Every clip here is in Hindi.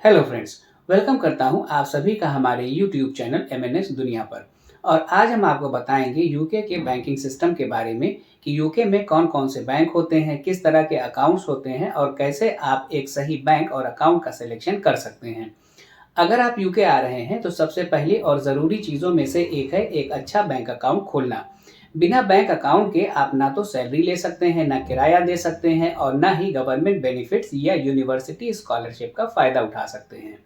हेलो फ्रेंड्स, वेलकम करता हूं आप सभी का हमारे यूट्यूब चैनल एमएनएस दुनिया पर। और आज हम आपको बताएंगे यूके के बैंकिंग सिस्टम के बारे में कि यूके में कौन कौन से बैंक होते हैं, किस तरह के अकाउंट्स होते हैं और कैसे आप एक सही बैंक और अकाउंट का सिलेक्शन कर सकते हैं। अगर आप यूके आ रहे हैं तो सबसे पहली और ज़रूरी चीज़ों में से एक है एक अच्छा बैंक अकाउंट खोलना। बिना बैंक अकाउंट के आप ना तो सैलरी ले सकते हैं, ना किराया दे सकते हैं और ना ही गवर्नमेंट बेनिफिट्स या यूनिवर्सिटी स्कॉलरशिप का फ़ायदा उठा सकते हैं।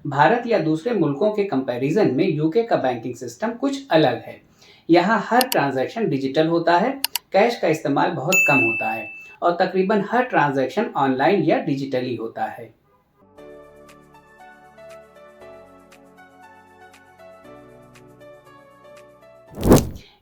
भारत या दूसरे मुल्कों के कंपैरिजन में यूके का बैंकिंग सिस्टम कुछ अलग है। यहाँ हर ट्रांजैक्शन डिजिटल होता है, कैश का इस्तेमाल बहुत कम होता है और तकरीबन हर ट्रांजैक्शन ऑनलाइन या डिजिटली होता है।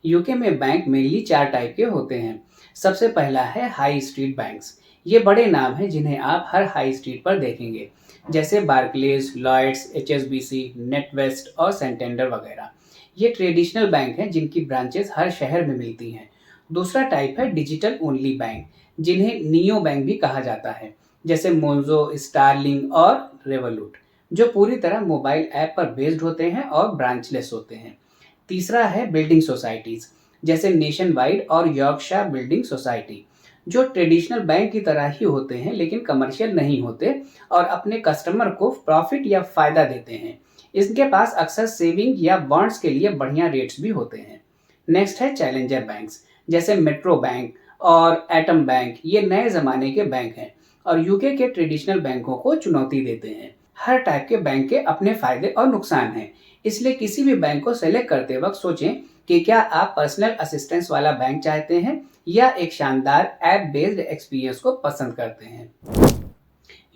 यूके में बैंक मेनली चार टाइप के होते हैं। सबसे पहला है हाई स्ट्रीट बैंक्स। ये बड़े नाम हैं जिन्हें आप हर हाई स्ट्रीट पर देखेंगे, जैसे बार्कलेज, लॉयड्स, एचएसबीसी, नेटवेस्ट और सेंटेंडर वगैरह। ये ट्रेडिशनल बैंक हैं जिनकी ब्रांचेस हर शहर में मिलती हैं। दूसरा टाइप है डिजिटल ओनली बैंक, जिन्हें नियो बैंक भी कहा जाता है, जैसे मोन्जो, स्टारलिंग और रेवोलूट, जो पूरी तरह मोबाइल ऐप पर बेस्ड होते हैं और ब्रांचलेस होते हैं। तीसरा है बिल्डिंग सोसाइटीज, जैसे नेशन वाइड और यॉर्कशायर बिल्डिंग सोसाइटी, जो ट्रेडिशनल बैंक की तरह ही होते हैं लेकिन कमर्शियल नहीं होते और अपने कस्टमर को प्रॉफिट या फायदा देते हैं। इनके पास अक्सर सेविंग या बॉन्ड्स के लिए बढ़िया रेट्स भी होते हैं। नेक्स्ट है चैलेंजर बैंक्स, जैसे मेट्रो बैंक और एटम बैंक। ये नए ज़माने के बैंक हैं और यूके के ट्रेडिशनल बैंकों को चुनौती देते हैं। हर टाइप के बैंक के अपने फायदे और नुकसान हैं, इसलिए किसी भी बैंक को सेलेक्ट करते वक्त सोचें कि क्या आप पर्सनल असिस्टेंस वाला बैंक चाहते हैं या एक शानदार ऐप बेस्ड एक्सपीरियंस को पसंद करते हैं।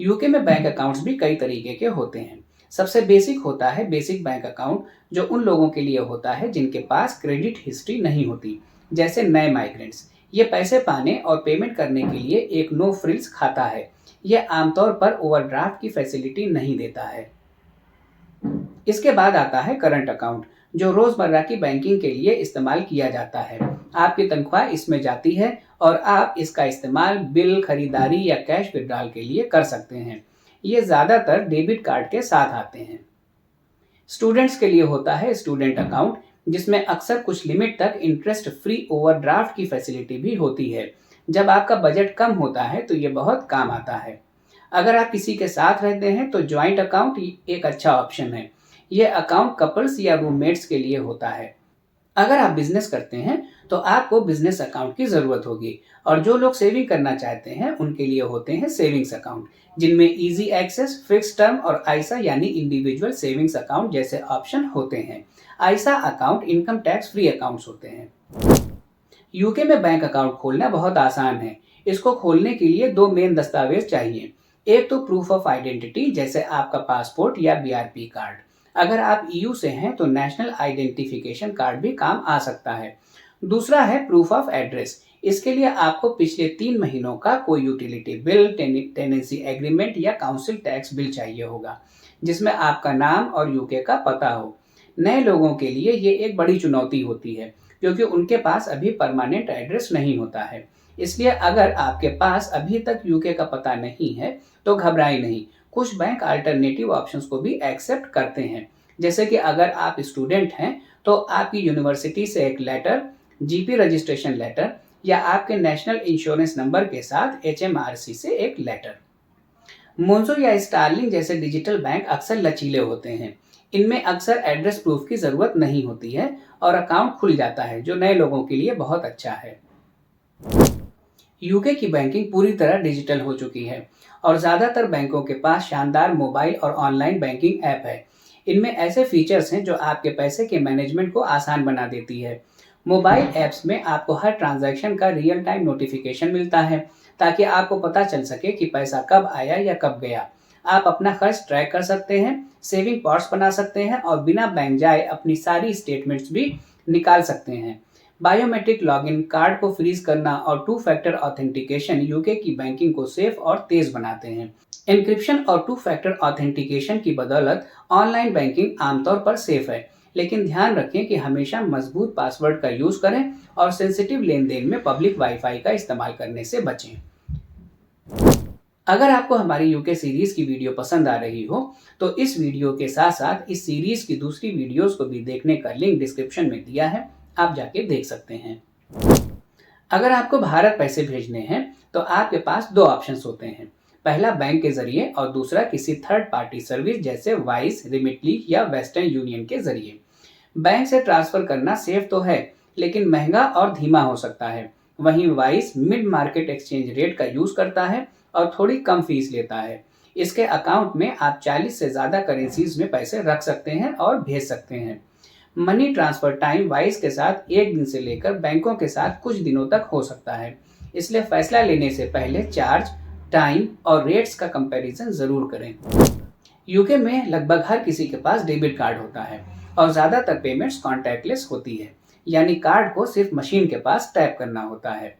यूके में बैंक अकाउंट्स भी कई तरीके के होते हैं। सबसे बेसिक होता है बेसिक बैंक अकाउंट, जो उन लोगों के लिए होता है जिनके पास क्रेडिट हिस्ट्री नहीं होती, जैसे नए माइग्रेंट्स। ये पैसे पाने और पेमेंट करने के लिए एक नो फ्रिल्स खाता है। यह आमतौर पर ओवरड्राफ्ट की फैसिलिटी नहीं देता है। इसके बाद आता है करंट अकाउंट, जो रोजमर्रा की बैंकिंग के लिए इस्तेमाल किया जाता है। आपकी तनख्वाह इसमें जाती है और आप इसका इस्तेमाल बिल, खरीदारी या कैश विड्रॉल के लिए कर सकते हैं। ये ज़्यादातर डेबिट कार्ड के साथ आते हैं। स्टूडेंट्स के लिए होता है स्टूडेंट अकाउंट, जिसमें अक्सर कुछ लिमिट तक इंटरेस्ट फ्री ओवरड्राफ्ट की फैसिलिटी भी होती है। जब आपका बजट कम होता है तो ये बहुत काम आता है। अगर आप किसी के साथ रहते हैं तो जॉइंट अकाउंट एक अच्छा ऑप्शन है। यह अकाउंट कपल्स या रूममेट्स के लिए होता है। अगर आप बिजनेस करते हैं तो आपको बिजनेस अकाउंट की ज़रूरत होगी और जो लोग सेविंग करना चाहते हैं उनके लिए होते हैं सेविंग्स अकाउंट, जिनमें इजी एक्सेस, फिक्स टर्म और आइसा यानी इंडिविजुअल सेविंग्स अकाउंट जैसे ऑप्शन होते हैं। ISA account income tax free accounts होते हैं। यूके में बैंक अकाउंट खोलना बहुत आसान है। इसको खोलने के लिए दो मेन दस्तावेज चाहिए। एक तो प्रूफ ऑफ आइडेंटिटी, जैसे आपका पासपोर्ट या बीआरपी कार्ड। अगर आप ईयू से हैं तो नेशनल आइडेंटिफिकेशन कार्ड भी काम आ सकता है। दूसरा है प्रूफ ऑफ एड्रेस। इसके लिए आपको पिछले 3 महीनों का कोई यूटिलिटी बिल, टेनेंसी एग्रीमेंट या काउंसिल टैक्स बिल चाहिए होगा, जिसमें आपका नाम और यूके का पता हो। नए लोगों के लिए ये एक बड़ी चुनौती होती है, क्योंकि उनके पास अभी परमानेंट एड्रेस नहीं होता है। इसलिए अगर आपके पास अभी तक यूके का पता नहीं है तो घबराएं नहीं। कुछ बैंक अल्टरनेटिव ऑप्शंस को भी एक्सेप्ट करते हैं, जैसे कि अगर आप स्टूडेंट हैं तो आपकी यूनिवर्सिटी से एक लेटर, जीपी रजिस्ट्रेशन लेटर या आपके नेशनल इंश्योरेंस नंबर के साथ एचएमआरसी से एक लेटर। मोन्जो या स्टारलिंग जैसे डिजिटल बैंक अक्सर लचीले होते हैं। इनमें अक्सर एड्रेस प्रूफ की ज़रूरत नहीं होती है और अकाउंट खुल जाता है, जो नए लोगों के लिए बहुत अच्छा है। यूके की बैंकिंग पूरी तरह डिजिटल हो चुकी है और ज़्यादातर बैंकों के पास शानदार मोबाइल और ऑनलाइन बैंकिंग ऐप है। इनमें ऐसे फीचर्स हैं जो आपके पैसे के मैनेजमेंट को आसान बना देती है। मोबाइल ऐप्स में आपको हर ट्रांजैक्शन का रियल टाइम नोटिफिकेशन मिलता है, ताकि आपको पता चल सके कि पैसा कब आया या कब गया। आप अपना खर्च ट्रैक कर सकते हैं, सेविंग पॉट्स बना सकते हैं और बिना बैंक जाए अपनी सारी स्टेटमेंट्स भी निकाल सकते हैं। बायोमेट्रिक लॉगिन, कार्ड को फ्रीज करना और 2 फैक्टर ऑथेंटिकेशन यूके की बैंकिंग को सेफ और तेज बनाते हैं। एन्क्रिप्शन और 2 फैक्टर ऑथेंटिकेशन की बदौलत ऑनलाइन बैंकिंग आमतौर पर सेफ है, लेकिन ध्यान रखें कि हमेशा मजबूत पासवर्ड का यूज़ करें और सेंसिटिव लेन देन में पब्लिक वाईफाई का इस्तेमाल करने से बचें। अगर आपको हमारी यूके सीरीज की वीडियो पसंद आ रही हो तो इस वीडियो के साथ साथ इस सीरीज की दूसरी वीडियोस को भी देखने का लिंक डिस्क्रिप्शन में दिया है, आप जाके देख सकते हैं। अगर आपको भारत पैसे भेजने हैं तो आपके पास दो ऑप्शंस होते हैं। पहला बैंक के जरिए और दूसरा किसी थर्ड पार्टी सर्विस जैसे वाइस, रिमिटली या वेस्टर्न यूनियन के जरिए। बैंक से ट्रांसफर करना सेफ तो है, लेकिन महंगा और धीमा हो सकता है। वहीं vice mid market exchange rate का यूज करता है और थोड़ी कम फीस लेता है। इसके अकाउंट में आप 40 से ज़्यादा करेंसीज में पैसे रख सकते हैं और भेज सकते हैं। मनी ट्रांसफर टाइम वाइस के साथ 1 दिन से लेकर बैंकों के साथ कुछ दिनों तक हो सकता है, इसलिए फैसला लेने से पहले चार्ज, टाइम और रेट्स का कंपैरिजन जरूर करें। यूके में लगभग हर किसी के पास डेबिट कार्ड होता है और ज़्यादातर पेमेंट्स कॉन्टैक्टलेस होती है, यानी कार्ड को सिर्फ मशीन के पास टैप करना होता है।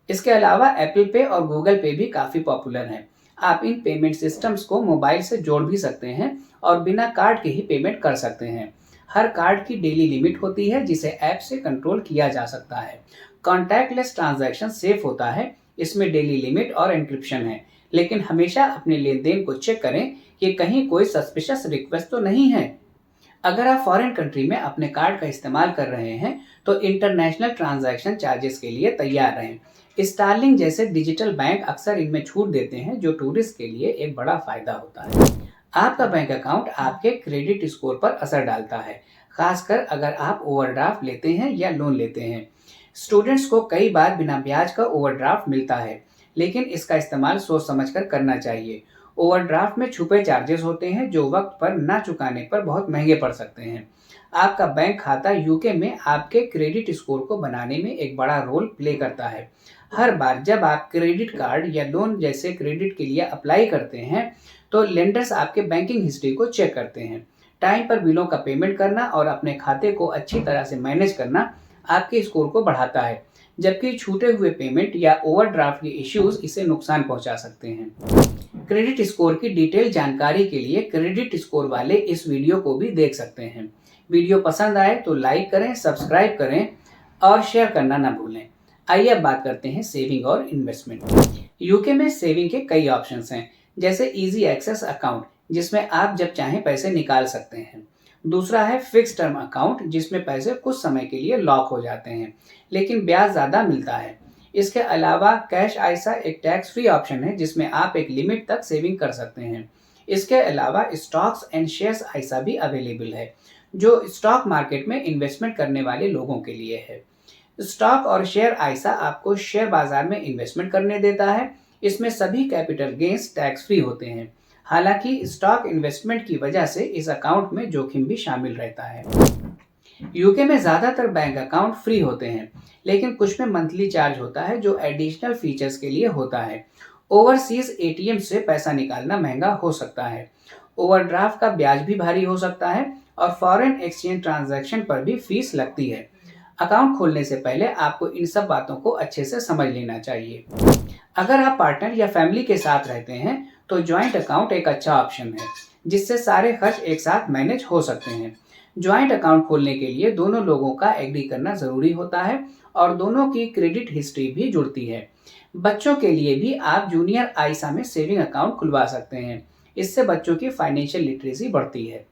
इसके अलावा एप्पल पे और गूगल पे भी काफ़ी पॉपुलर हैं। आप इन पेमेंट सिस्टम्स को मोबाइल से जोड़ भी सकते हैं और बिना कार्ड के ही पेमेंट कर सकते हैं। हर कार्ड की डेली लिमिट होती है जिसे ऐप से कंट्रोल किया जा सकता है। कॉन्टैक्टलेस ट्रांजैक्शन सेफ होता है, इसमें डेली लिमिट और एन्क्रिप्शन है, लेकिन हमेशा अपने लेन देन को चेक करें कि कहीं कोई सस्पिशियस रिक्वेस्ट तो नहीं है। अगर आप फॉरेन कंट्री में अपने कार्ड का इस्तेमाल कर रहे हैं तो इंटरनेशनल ट्रांजैक्शन चार्जेस के लिए तैयार रहें। स्टारलिंक जैसे डिजिटल बैंक अक्सर इनमें छूट देते हैं, जो टूरिस्ट के लिए एक बड़ा फायदा होता है। आपका बैंक अकाउंट आपके क्रेडिट स्कोर पर असर डालता है, खासकर अगर आप ओवरड्राफ्ट लेते हैं या लोन लेते हैं। स्टूडेंट्स को कई बार बिना ब्याज का ओवरड्राफ्ट मिलता है, लेकिन इसका इस्तेमाल सोच समझकर करना चाहिए। ओवरड्राफ्ट में छुपे चार्जेस होते हैं जो वक्त पर ना चुकाने पर बहुत महंगे पड़ सकते हैं। आपका बैंक खाता यूके में आपके क्रेडिट स्कोर को बनाने में एक बड़ा रोल प्ले करता है। हर बार जब आप क्रेडिट कार्ड या लोन जैसे क्रेडिट के लिए अप्लाई करते हैं तो लेंडर्स आपके बैंकिंग हिस्ट्री को चेक करते हैं। टाइम पर बिलों का पेमेंट करना और अपने खाते को अच्छी तरह से मैनेज करना आपके स्कोर को बढ़ाता है, जबकि छूटे हुए पेमेंट या ओवरड्राफ्ट के इश्यूज इसे नुकसान पहुंचा सकते हैं। क्रेडिट स्कोर की डिटेल जानकारी के लिए क्रेडिट स्कोर वाले इस वीडियो को भी देख सकते हैं। वीडियो पसंद आए तो लाइक करें, सब्सक्राइब करें और शेयर करना ना भूलें। आइए अब बात करते हैं सेविंग और इन्वेस्टमेंट। यूके में सेविंग के कई ऑप्शंस हैं, जैसे इजी एक्सेस अकाउंट जिसमें आप जब चाहें पैसे निकाल सकते हैं। दूसरा है फिक्स टर्म अकाउंट जिसमें पैसे कुछ समय के लिए लॉक हो जाते हैं, लेकिन ब्याज ज़्यादा मिलता है। इसके अलावा कैश आइसा एक टैक्स फ्री ऑप्शन है जिसमें आप एक लिमिट तक सेविंग कर सकते हैं। इसके अलावा स्टॉक्स एंड शेयर्स आइसा भी अवेलेबल है, जो स्टॉक मार्केट में इन्वेस्टमेंट करने वाले लोगों के लिए है। स्टॉक और शेयर आइसा आपको शेयर बाजार में इन्वेस्टमेंट करने देता है। इसमें सभी कैपिटल गेन्स टैक्स फ्री होते हैं। हालांकि स्टॉक इन्वेस्टमेंट की वजह से इस अकाउंट में जोखिम भी शामिल रहता है। यूके में ज़्यादातर बैंक अकाउंट फ्री होते हैं, लेकिन कुछ में मंथली चार्ज होता है जो एडिशनल फीचर्स के लिए होता है। ओवरसीज एटीएम से पैसा निकालना महंगा हो सकता है। ओवरड्राफ्ट का ब्याज भी भारी हो सकता है और फॉरेन एक्सचेंज ट्रांजैक्शन पर भी फीस लगती है। अकाउंट खोलने से पहले आपको इन सब बातों को अच्छे से समझ लेना चाहिए। अगर आप पार्टनर या फैमिली के साथ रहते हैं तो जॉइंट अकाउंट एक अच्छा ऑप्शन है, जिससे सारे खर्च एक साथ मैनेज हो सकते हैं। जॉइंट अकाउंट खोलने के लिए दोनों लोगों का एग्री करना जरूरी होता है और दोनों की क्रेडिट हिस्ट्री भी जुड़ती है। बच्चों के लिए भी आप जूनियर आइसा में सेविंग अकाउंट खुलवा सकते हैं। इससे बच्चों की फाइनेंशियल लिटरेसी बढ़ती है।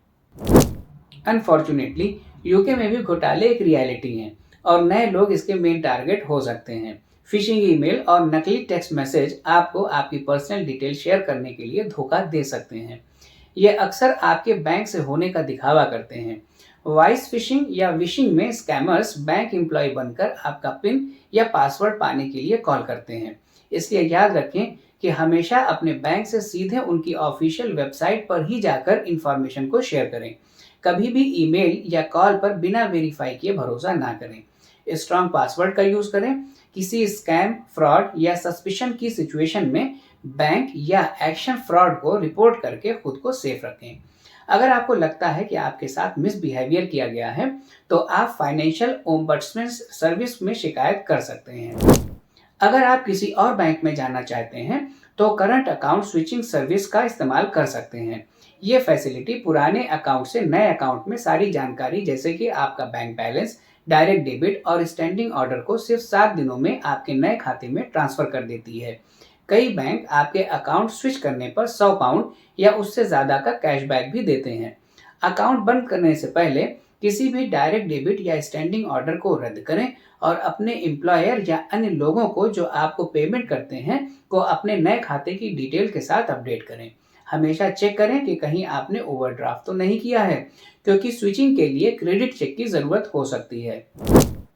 अनफॉर्चुनेटली यूके में भी घोटाले एक रियलिटी हैं और नए लोग इसके मेन टारगेट हो सकते हैं। फिशिंग ईमेल और नकली टेक्स्ट मैसेज आपको आपकी पर्सनल डिटेल शेयर करने के लिए धोखा दे सकते हैं। ये अक्सर आपके बैंक से होने का दिखावा करते हैं। वॉइस फिशिंग या विशिंग में स्कैमर्स बैंक एम्प्लॉय बनकर आपका पिन या पासवर्ड पाने के लिए कॉल करते हैं। इसलिए याद रखें कि हमेशा अपने बैंक से सीधे उनकी ऑफिशियल वेबसाइट पर ही जाकर इंफॉर्मेशन को शेयर करें। कभी भी ईमेल या कॉल पर बिना वेरीफाई किए भरोसा ना करें। स्ट्रॉन्ग पासवर्ड का यूज करें। किसी स्कैम, फ्रॉड या सस्पिशन की सिचुएशन में बैंक या एक्शन फ्रॉड को रिपोर्ट करके खुद को सेफ रखें। अगर आपको लगता है कि आपके साथ मिसबिहेवियर किया गया है तो आप फाइनेंशियल ओम्बड्समैन सर्विस में शिकायत कर सकते हैं। अगर आप किसी और बैंक में जाना चाहते हैं तो करंट अकाउंट स्विचिंग सर्विस का इस्तेमाल कर सकते हैं। ये फैसिलिटी पुराने अकाउंट से नए अकाउंट में सारी जानकारी जैसे कि आपका बैंक बैलेंस, डायरेक्ट डेबिट और स्टैंडिंग ऑर्डर को सिर्फ 7 दिनों में आपके नए खाते में ट्रांसफर कर देती है। कई बैंक आपके अकाउंट स्विच करने पर 100 पाउंड या उससे ज़्यादा का कैशबैक भी देते हैं। अकाउंट बंद करने से पहले किसी भी डायरेक्ट डेबिट या स्टैंडिंग ऑर्डर को रद्द करें और अपने एम्प्लॉयर या अन्य लोगों को जो आपको पेमेंट करते हैं को अपने नए खाते की डिटेल के साथ अपडेट करें। हमेशा चेक करें कि कहीं आपने ओवरड्राफ्ट तो नहीं किया है, क्योंकि स्विचिंग के लिए क्रेडिट चेक की ज़रूरत हो सकती है।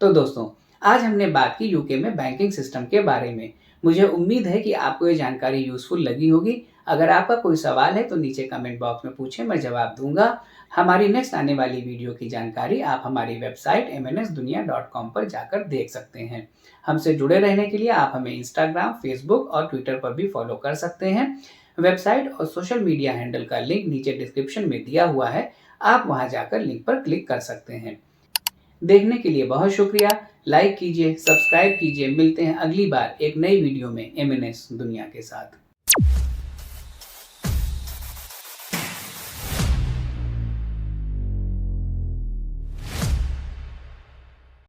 तो दोस्तों, आज हमने बात की यूके में बैंकिंग सिस्टम के बारे में। मुझे उम्मीद है कि आपको ये जानकारी यूज़फुल लगी होगी। अगर आपका कोई सवाल है तो नीचे कमेंट बॉक्स में पूछें, मैं जवाब दूंगा। हमारी नेक्स्ट आने वाली वीडियो की जानकारी आप हमारी वेबसाइट mnsdunia.com पर जाकर देख सकते हैं। हमसे जुड़े रहने के लिए आप हमें इंस्टाग्राम, फेसबुक और ट्विटर पर भी फॉलो कर सकते हैं। वेबसाइट और सोशल मीडिया हैंडल का लिंक नीचे डिस्क्रिप्शन में दिया हुआ है, आप वहां जाकर लिंक पर क्लिक कर सकते हैं। देखने के लिए बहुत शुक्रिया। लाइक कीजिए, सब्सक्राइब कीजिए। मिलते हैं अगली बार एक नई वीडियो में एमएनएस दुनिया के साथ।